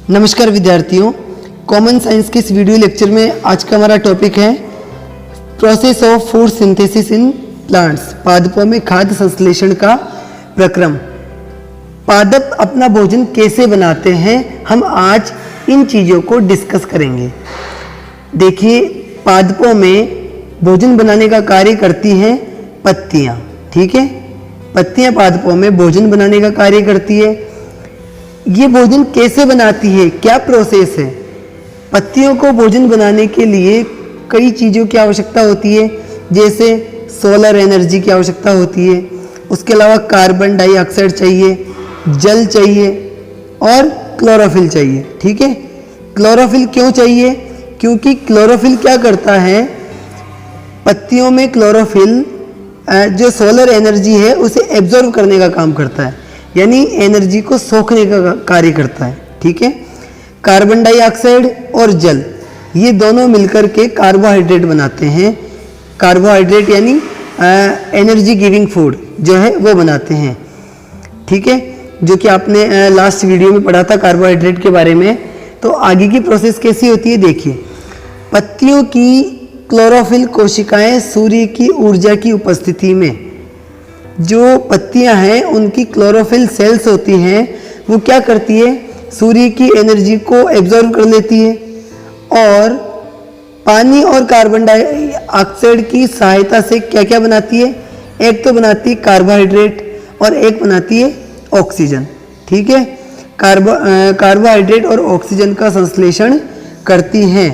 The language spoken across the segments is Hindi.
नमस्कार विद्यार्थियों, कॉमन साइंस के इस वीडियो लेक्चर में आज का हमारा टॉपिक है process of food synthesis in plants. पादपों में खाद्य संश्लेषण का प्रक्रम। पादप अपना भोजन कैसे बनाते हैं, हम आज इन चीज़ों को डिस्कस करेंगे। देखिए, पादपों में भोजन बनाने का कार्य करती हैं पत्तियाँ। ठीक है, पत्तियाँ पादपों में भोजन बनाने का कार्य करती है। ये भोजन कैसे बनाती है, क्या प्रोसेस है? पत्तियों को भोजन बनाने के लिए कई चीज़ों की आवश्यकता होती है, जैसे सोलर एनर्जी की आवश्यकता होती है, उसके अलावा कार्बन डाइऑक्साइड चाहिए, जल चाहिए और क्लोरोफिल चाहिए। ठीक है, क्लोरोफिल क्यों चाहिए? क्योंकि क्लोरोफिल क्या करता है, पत्तियों में क्लोरोफिल जो सोलर एनर्जी है उसे एब्जॉर्व करने का काम करता है, यानी एनर्जी को सोखने का कार्य करता है। ठीक है, कार्बन डाइऑक्साइड और जल ये दोनों मिलकर के कार्बोहाइड्रेट बनाते हैं। कार्बोहाइड्रेट यानी एनर्जी गिविंग फूड जो है वो बनाते हैं। ठीक है, जो कि आपने लास्ट वीडियो में पढ़ा था कार्बोहाइड्रेट के बारे में। तो आगे की प्रोसेस कैसी होती है, देखिए। पत्तियों की क्लोरोफिल कोशिकाएं सूर्य की ऊर्जा की उपस्थिति में, जो पत्तियां हैं उनकी क्लोरोफिल सेल्स होती हैं, वो क्या करती है, सूर्य की एनर्जी को एब्जॉर्ब कर लेती है और पानी और कार्बन डाइऑक्साइड की सहायता से क्या क्या बनाती है, एक तो बनाती है कार्बोहाइड्रेट और एक बनाती है ऑक्सीजन। ठीक है, कार्बोहाइड्रेट और ऑक्सीजन का संश्लेषण करती हैं।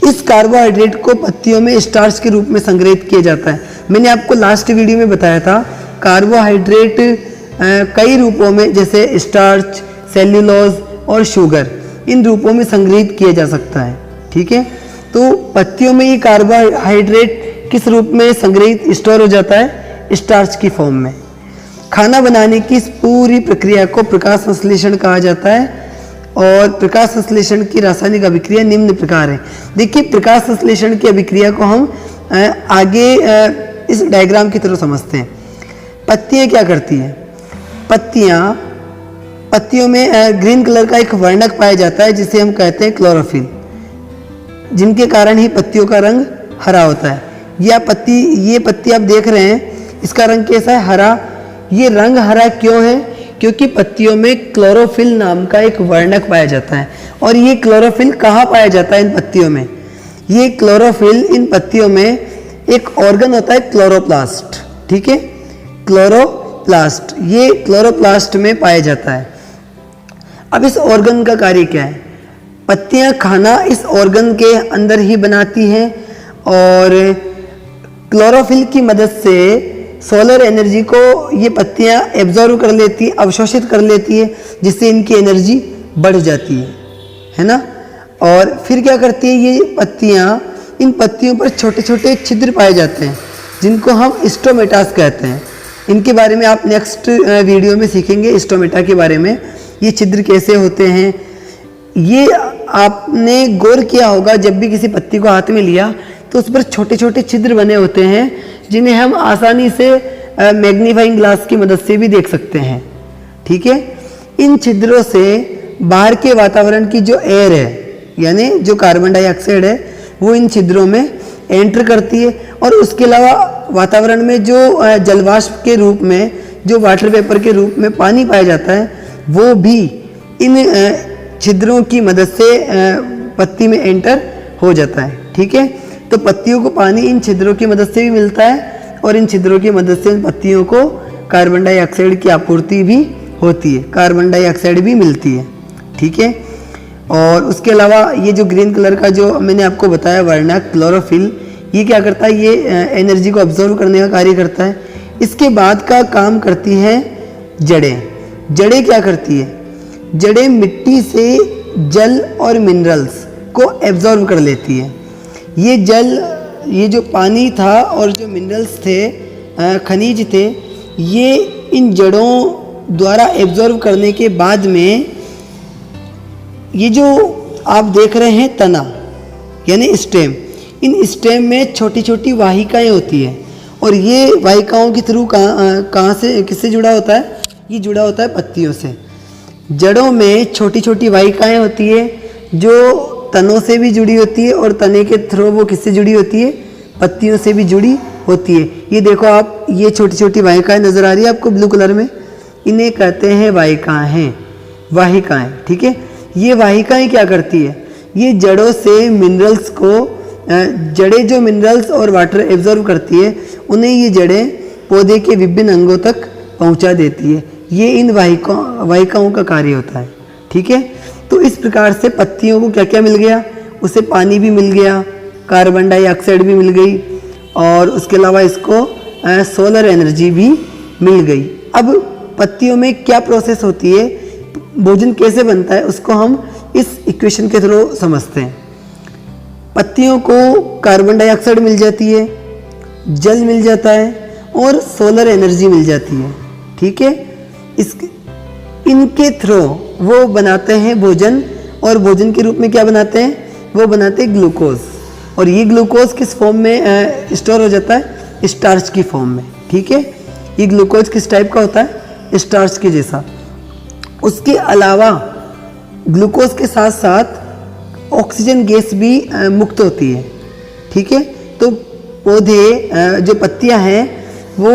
इस कार्बोहाइड्रेट को पत्तियों में स्टार्च के रूप में संग्रहित किया जाता है। मैंने आपको लास्ट वीडियो में बताया था कार्बोहाइड्रेट कई रूपों में, जैसे स्टार्च, सेल्यूलोज और शुगर, इन रूपों में संग्रहित किया जा सकता है। ठीक है, तो पत्तियों में ये कार्बोहाइड्रेट किस रूप में संग्रहित स्टोर हो जाता है, स्टार्च की फॉर्म में। खाना बनाने की इस पूरी प्रक्रिया को प्रकाश संश्लेषण कहा जाता है और प्रकाश संश्लेषण की रासायनिक अभिक्रिया निम्न प्रकार है। देखिए, प्रकाश संश्लेषण की अभिक्रिया को हम आगे इस डायग्राम की तरह समझते हैं। पत्तियां क्या करती हैं, पत्तियों में ग्रीन कलर का एक वर्णक पाया जाता है जिसे हम कहते हैं क्लोरोफिल, जिनके कारण ही पत्तियों का रंग हरा होता है। ये पत्ती आप देख रहे हैं, इसका रंग कैसा है, हरा। ये रंग हरा क्यों है? क्योंकि पत्तियों में क्लोरोफिल नाम का एक वर्णक पाया जाता है। और ये क्लोरोफिल कहाँ पाया जाता है इन पत्तियों में? ये क्लोरोफिल इन पत्तियों में एक ऑर्गन होता है क्लोरोप्लास्ट। ठीक है, क्लोरोप्लास्ट, ये क्लोरोप्लास्ट में पाया जाता है। अब इस ऑर्गन का कार्य क्या है? पत्तियां खाना इस ऑर्गन के अंदर ही बनाती हैं और क्लोरोफिल की मदद से सोलर एनर्जी को ये पत्तियां एब्जॉर्व कर लेती है, अवशोषित कर लेती है, जिससे इनकी एनर्जी बढ़ जाती है ना। और फिर क्या करती है ये पत्तियां, इन पत्तियों पर छोटे छोटे छिद्र पाए जाते हैं जिनको हम स्टोमेटास कहते हैं। इनके बारे में आप नेक्स्ट वीडियो में सीखेंगे, स्टोमेटा के बारे में, ये छिद्र कैसे होते हैं। ये आपने गौर किया होगा, जब भी किसी पत्ती को हाथ में लिया तो उस पर छोटे छोटे छिद्र बने होते हैं, जिन्हें हम आसानी से मैग्नीफाइंग ग्लास की मदद से भी देख सकते हैं। ठीक है, इन छिद्रों से बाहर के वातावरण की जो एयर है, यानी जो कार्बन डाइऑक्साइड है, वो इन छिद्रों में एंटर करती है। और उसके अलावा वातावरण में जो जलवाष्प के रूप में, जो वाटर वेपर के रूप में पानी पाया जाता है, वो भी इन छिद्रों की मदद से पत्ती में एंटर हो जाता है। ठीक है, तो पत्तियों को पानी इन छिद्रों की मदद से भी मिलता है और इन छिद्रों की मदद से पत्तियों को कार्बन डाइऑक्साइड की आपूर्ति भी होती है, कार्बन डाइऑक्साइड भी मिलती है। ठीक है, और उसके अलावा ये जो ग्रीन कलर का जो मैंने आपको बताया वर्णक क्लोरोफिल, ये क्या करता है, ये एनर्जी को ऑब्जर्व करने का कार्य करता है। इसके बाद का काम करती हैं जड़ें। जड़ें क्या करती है, जड़ें मिट्टी से जल और मिनरल्स को एब्जॉर्व कर लेती है। ये जल, ये जो पानी था और जो मिनरल्स थे, खनिज थे, ये इन जड़ों द्वारा एब्जॉर्व करने के बाद में ये जो आप देख रहे हैं तना यानी स्टेम, इन स्टेम में छोटी छोटी वाहिकाएं होती हैं और ये वाहिकाओं के थ्रू कहाँ से, किससे जुड़ा होता है, ये जुड़ा होता है पत्तियों से। जड़ों में छोटी छोटी वाहिकाएं होती है जो तनों से भी जुड़ी होती है और तने के थ्रू वो किससे जुड़ी होती है, पत्तियों से भी जुड़ी होती है। ये देखो आप, ये छोटी छोटी वाहिकाएं नजर आ रही है आपको ब्लू कलर में, इन्हें कहते हैं वाहिकाएं। ठीक है, ये वाहिकाएं क्या करती है, ये जड़ों से मिनरल्स को, जड़ें जो मिनरल्स और वाटर एब्जॉर्ब करती है उन्हें ये जड़ें पौधे के विभिन्न अंगों तक पहुंचा देती है। ये इन वाहिकाओं का कार्य होता है। ठीक है, तो इस प्रकार से पत्तियों को क्या क्या मिल गया, उसे पानी भी मिल गया, कार्बन डाइऑक्साइड भी मिल गई और उसके अलावा इसको सोलर एनर्जी भी मिल गई। अब पत्तियों में क्या प्रोसेस होती है, भोजन कैसे बनता है, उसको हम इस इक्वेशन के थ्रू समझते हैं। पत्तियों को कार्बन डाइऑक्साइड मिल जाती है, जल मिल जाता है और सोलर एनर्जी मिल जाती है। ठीक है, इनके थ्रू वो बनाते हैं भोजन, और भोजन के रूप में क्या बनाते हैं, वो बनाते हैं ग्लूकोज। और ये ग्लूकोज किस फॉर्म में स्टोर हो जाता है, स्टार्च की फॉर्म में। ठीक है, ये ग्लूकोज किस टाइप का होता है, स्टार्च के जैसा। उसके अलावा ग्लूकोज के साथ साथ ऑक्सीजन गैस भी मुक्त होती है। ठीक है, तो पौधे जो पत्तियां हैं वो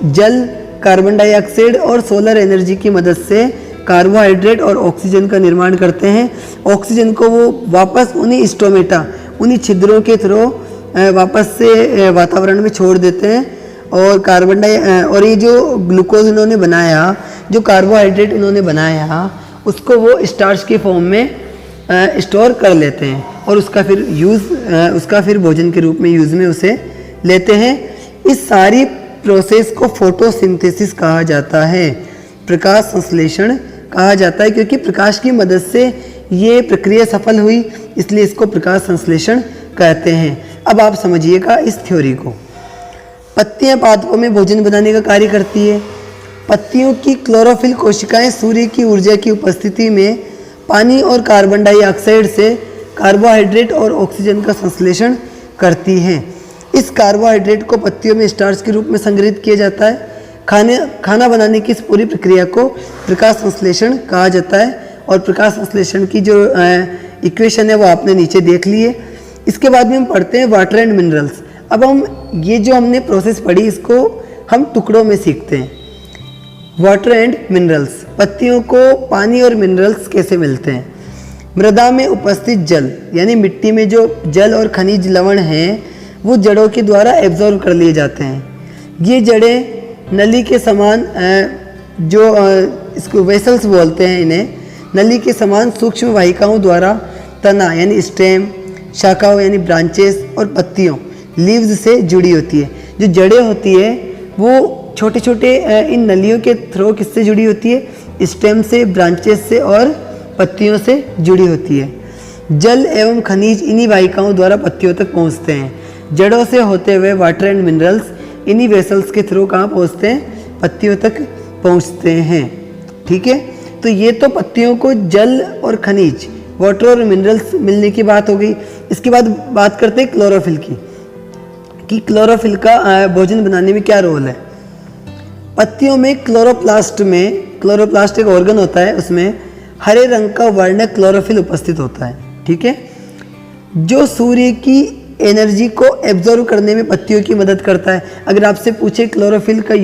जल, कार्बन डाइऑक्साइड और सोलर एनर्जी की मदद से कार्बोहाइड्रेट और ऑक्सीजन का निर्माण करते हैं। ऑक्सीजन को वो वापस उन्हीं स्टोमेटा, उन्हीं छिद्रों के थ्रू वापस से वातावरण में छोड़ देते हैं। और और ये जो ग्लूकोज इन्होंने बनाया, जो कार्बोहाइड्रेट इन्होंने बनाया, उसको वो स्टार्च के फॉर्म में स्टोर कर लेते हैं और उसका फिर भोजन के रूप में यूज़ में उसे लेते हैं। इस सारी प्रोसेस को फोटोसिंथेसिस कहा जाता है, प्रकाश संश्लेषण कहा जाता है, क्योंकि प्रकाश की मदद से ये प्रक्रिया सफल हुई, इसलिए इसको प्रकाश संश्लेषण कहते हैं। अब आप समझिएगा इस थ्योरी को। पत्तियां पादपों में भोजन बनाने का कार्य करती है। पत्तियों की क्लोरोफिल कोशिकाएं सूर्य की ऊर्जा की उपस्थिति में पानी और कार्बन डाइऑक्साइड से कार्बोहाइड्रेट और ऑक्सीजन का संश्लेषण करती हैं। इस कार्बोहाइड्रेट को पत्तियों में स्टार्च के रूप में संग्रहित किया जाता है। खाना बनाने की इस पूरी प्रक्रिया को प्रकाश संश्लेषण कहा जाता है। और प्रकाश संश्लेषण की जो इक्वेशन है वो आपने नीचे देख ली है। इसके बाद में हम पढ़ते हैं वाटर एंड मिनरल्स। अब हम ये जो हमने प्रोसेस पढ़ी, इसको हम टुकड़ों में सीखते हैं। वाटर एंड मिनरल्स, पत्तियों को पानी और मिनरल्स कैसे मिलते हैं। मृदा में उपस्थित जल, यानी मिट्टी में जो जल और खनिज लवण हैं वो जड़ों के द्वारा एब्जॉर्ब कर लिए जाते हैं। ये जड़ें नली के समान, जो इसको वेसल्स बोलते हैं इन्हें, नली के समान सूक्ष्म वाहिकाओं द्वारा तना यानी स्टेम, शाखाओं यानी ब्रांचेस और पत्तियों लीव्स से जुड़ी होती है। जो जड़ें होती है वो छोटे छोटे इन नलियों के थ्रू किससे जुड़ी होती है, स्टेम से, ब्रांचेस से और पत्तियों से जुड़ी होती है। जल एवं खनिज इन्हीं वाहिकाओं द्वारा पत्तियों तक पहुंचते हैं। जड़ों से होते हुए वाटर एंड मिनरल्स इन्हीं वेसल्स के थ्रू कहाँ पहुंचते हैं, पत्तियों तक पहुंचते हैं। ठीक है, तो ये तो पत्तियों को जल और खनिज, वाटर और मिनरल्स मिलने की बात हो गई। इसके बाद बात करते हैं क्लोरोफिल की, कि क्लोरोफिल का भोजन बनाने में क्या रोल है। पत्तियों में क्लोरोप्लास्ट एक ऑर्गन होता है, उसमें हरे रंग का वर्णक क्लोरोफिल उपस्थित होता है। ठीक है, जो सूर्य की एनर्जी को एब्जॉर्व करने में पत्तियों की मदद करता है। अगर आपसे पूछे क्लोरोफिल का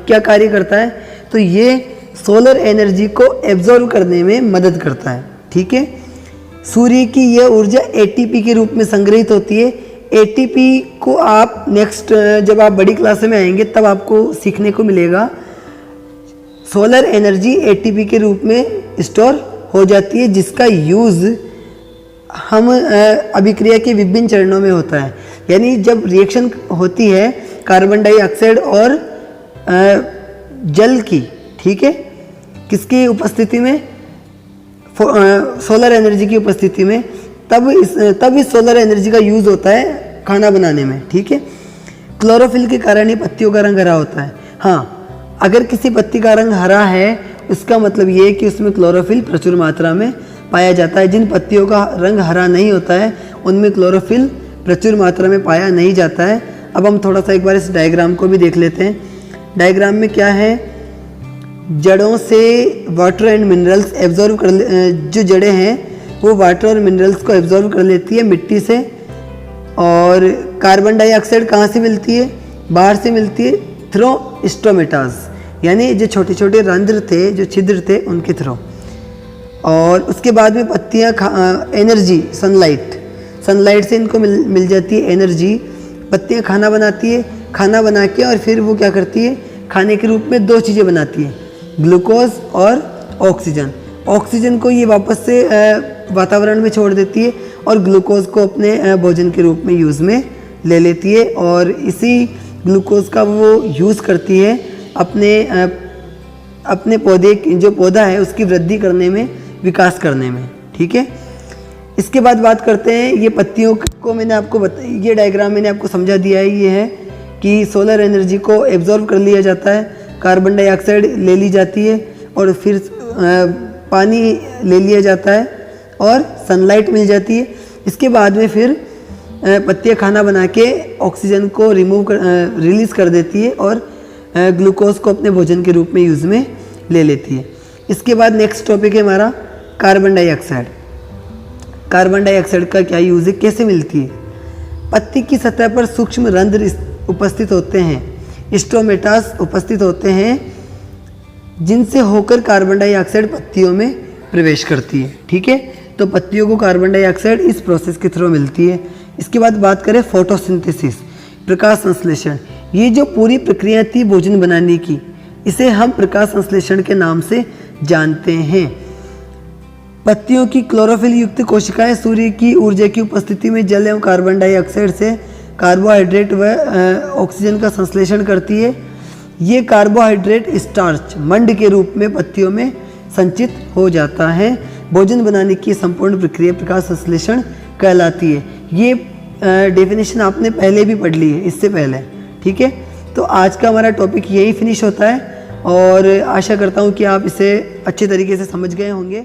क्या कार्य करता है, तो ये सोलर एनर्जी को एब्जॉर्व करने में मदद करता है। ठीक है, सूर्य की यह ऊर्जा एटीपी के रूप में संग्रहित होती है। एटीपी को आप नेक्स्ट जब आप बड़ी क्लास में आएंगे तब आपको सीखने को मिलेगा। सोलर एनर्जी एटीपी के रूप में स्टोर हो जाती है, जिसका यूज़ हम अभिक्रिया के विभिन्न चरणों में होता है। यानी जब रिएक्शन होती है कार्बन डाइऑक्साइड और जल की, ठीक है, किसकी उपस्थिति में, सोलर एनर्जी की उपस्थिति में, तब इस सोलर एनर्जी का यूज़ होता है खाना बनाने में। ठीक है, क्लोरोफिल के कारण ही पत्तियों का रंग हरा होता है। हाँ, अगर किसी पत्ती का रंग हरा है उसका मतलब ये है कि उसमें क्लोरोफिल प्रचुर मात्रा में पाया जाता है। जिन पत्तियों का रंग हरा नहीं होता है उनमें क्लोरोफिल प्रचुर मात्रा में पाया नहीं जाता है। अब हम थोड़ा सा एक बार इस डायग्राम को भी देख लेते हैं। डायग्राम में क्या है, जड़ों से वाटर एंड मिनरल्स एब्जॉर्ब कर जो जड़ें हैं वो वाटर और मिनरल्स को एब्जॉर्ब कर लेती है मिट्टी से। और कार्बन डाइऑक्साइड कहाँ से मिलती है? बाहर से मिलती है थ्रो स्टोमेटास, यानी जो छोटे छोटे रंध्र थे, जो छिद्र थे, उनके थ्रो। और उसके बाद में पत्तियाँ एनर्जी सनलाइट से इनको मिल जाती है एनर्जी। पत्तियाँ खाना बनाती है, खाना बना के और फिर वो क्या करती है, खाने के रूप में दो चीज़ें बनाती है, ग्लूकोज और ऑक्सीजन। ऑक्सीजन को ये वापस से वातावरण में छोड़ देती है और ग्लूकोज को अपने भोजन के रूप में यूज़ में ले लेती है। और इसी ग्लूकोज का वो यूज़ करती है अपने पौधे, जो पौधा है उसकी वृद्धि करने में, विकास करने में। ठीक है, इसके बाद बात करते हैं ये पत्तियों को मैंने आपको ये डायग्राम मैंने आपको समझा दिया है। ये है कि सोलर एनर्जी को एब्जॉर्ब कर लिया जाता है, कार्बन डाइऑक्साइड ले ली जाती है और फिर पानी ले लिया जाता है और सनलाइट मिल जाती है। इसके बाद में फिर पत्तियाँ खाना बना के ऑक्सीजन को रिलीज़ कर देती है और ग्लूकोज को अपने भोजन के रूप में यूज़ में ले लेती है। इसके बाद नेक्स्ट टॉपिक है हमारा कार्बन डाइऑक्साइड। कार्बन डाइऑक्साइड का क्या यूज़ है, कैसे मिलती है? पत्ती की सतह पर सूक्ष्म रंध्र उपस्थित होते हैं, स्टोमेटास उपस्थित होते हैं, जिनसे होकर कार्बन डाइऑक्साइड पत्तियों में प्रवेश करती है। ठीक है, तो पत्तियों को कार्बन डाइऑक्साइड इस प्रोसेस के थ्रू मिलती है। इसके बाद बात करें फोटोसिंथेसिस, प्रकाश संश्लेषण। ये जो पूरी प्रक्रिया थी भोजन बनाने की, इसे हम प्रकाश संश्लेषण के नाम से जानते हैं। पत्तियों की क्लोरोफिल युक्त कोशिकाएं सूर्य की ऊर्जा की उपस्थिति में जल एवं कार्बन डाइऑक्साइड से कार्बोहाइड्रेट व ऑक्सीजन का संश्लेषण करती है। ये कार्बोहाइड्रेट स्टार्च मंड के रूप में पत्तियों में संचित हो जाता है। भोजन बनाने की संपूर्ण प्रक्रिया प्रकाश संश्लेषण कहलाती है। ये डेफिनेशन आपने पहले भी पढ़ ली है, इससे पहले। ठीक है, तो आज का हमारा टॉपिक यही फिनिश होता है और आशा करता हूँ कि आप इसे अच्छे तरीके से समझ गए होंगे।